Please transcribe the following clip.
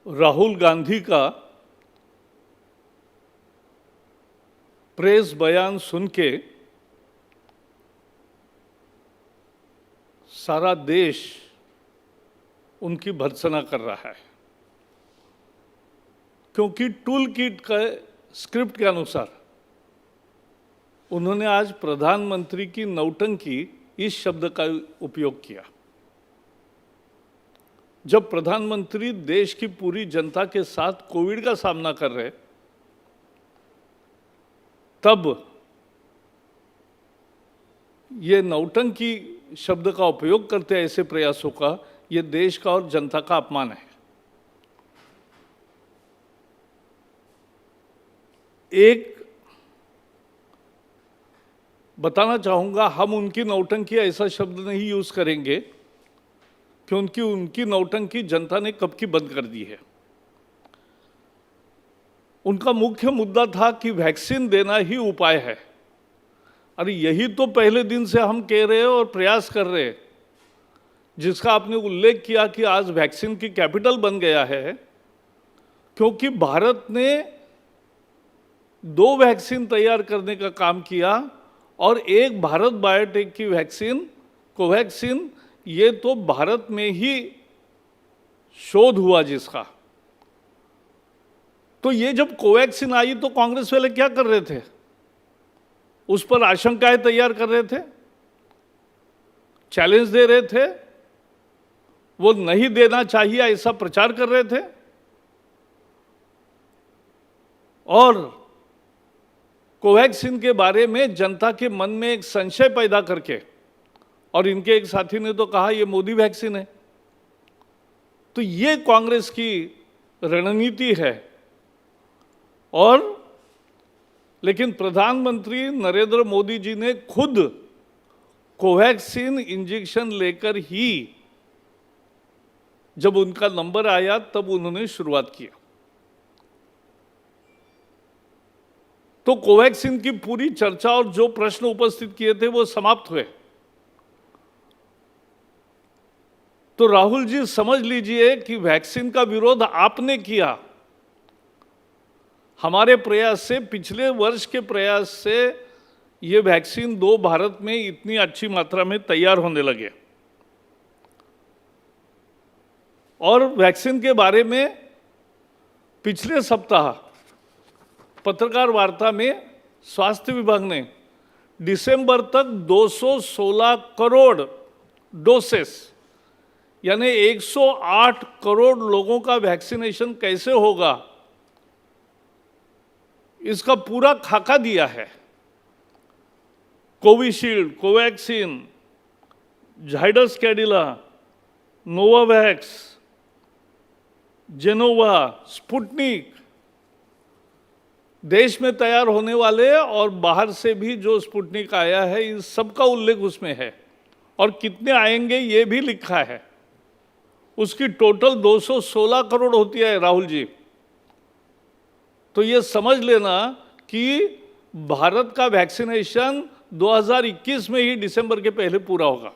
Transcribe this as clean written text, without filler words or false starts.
राहुल गांधी का प्रेस बयान सुन के सारा देश उनकी भर्त्सना कर रहा है, क्योंकि टूल किट का स्क्रिप्ट के अनुसार उन्होंने आज प्रधानमंत्री की नौटंकी इस शब्द का उपयोग किया। जब प्रधानमंत्री देश की पूरी जनता के साथ कोविड का सामना कर रहे, तब ये नौटंकी शब्द का उपयोग करते हैं ऐसे प्रयासों का, ये देश का और जनता का अपमान है। एक बताना चाहूंगा, हम उनकी नौटंकी ऐसा शब्द नहीं यूज करेंगे क्योंकि उनकी नौटंकी जनता ने कब की बंद कर दी है। उनका मुख्य मुद्दा था कि वैक्सीन देना ही उपाय है। अरे यही तो पहले दिन से हम कह रहे हैं और प्रयास कर रहे हैं, जिसका आपने उल्लेख किया कि आज वैक्सीन की कैपिटल बन गया है, क्योंकि भारत ने 2 वैक्सीन तैयार करने का काम किया और एक भारत बायोटेक की वैक्सीन कोवैक्सीन, ये तो भारत में ही शोध हुआ जिसका। तो ये जब कोवैक्सीन आई तो कांग्रेस वाले क्या कर रहे थे? उस पर आशंकाएं तैयार कर रहे थे, चैलेंज दे रहे थे, वो नहीं देना चाहिए ऐसा प्रचार कर रहे थे। और कोवैक्सीन के बारे में जनता के मन में एक संशय पैदा करके, और इनके एक साथी ने तो कहा ये मोदी वैक्सीन है। तो ये कांग्रेस की रणनीति है। और लेकिन प्रधानमंत्री नरेंद्र मोदी जी ने खुद कोवैक्सीन इंजेक्शन लेकर ही जब उनका नंबर आया तब उन्होंने शुरुआत किया। तो कोवैक्सीन की पूरी चर्चा और जो प्रश्न उपस्थित किए थे वो समाप्त हुए। तो राहुल जी समझ लीजिए कि वैक्सीन का विरोध आपने किया। हमारे प्रयास से, पिछले वर्ष के प्रयास से ये वैक्सीन 2 भारत में इतनी अच्छी मात्रा में तैयार होने लगे। और वैक्सीन के बारे में पिछले सप्ताह पत्रकार वार्ता में स्वास्थ्य विभाग ने दिसंबर तक 216 करोड़ डोसेस, यानी 108 करोड़ लोगों का वैक्सीनेशन कैसे होगा, इसका पूरा खाका दिया है। Covishield, Covaxin, Zydus Cadila, Novavax, Gennova, Sputnik, देश में तैयार होने वाले और बाहर से भी जो स्पुतनिक आया है, इन सबका उल्लेख उसमें है। और कितने आएंगे ये भी लिखा है। उसकी टोटल 216 करोड़ होती है राहुल जी। तो ये समझ लेना कि भारत का वैक्सीनेशन 2021 में ही दिसंबर के पहले पूरा होगा।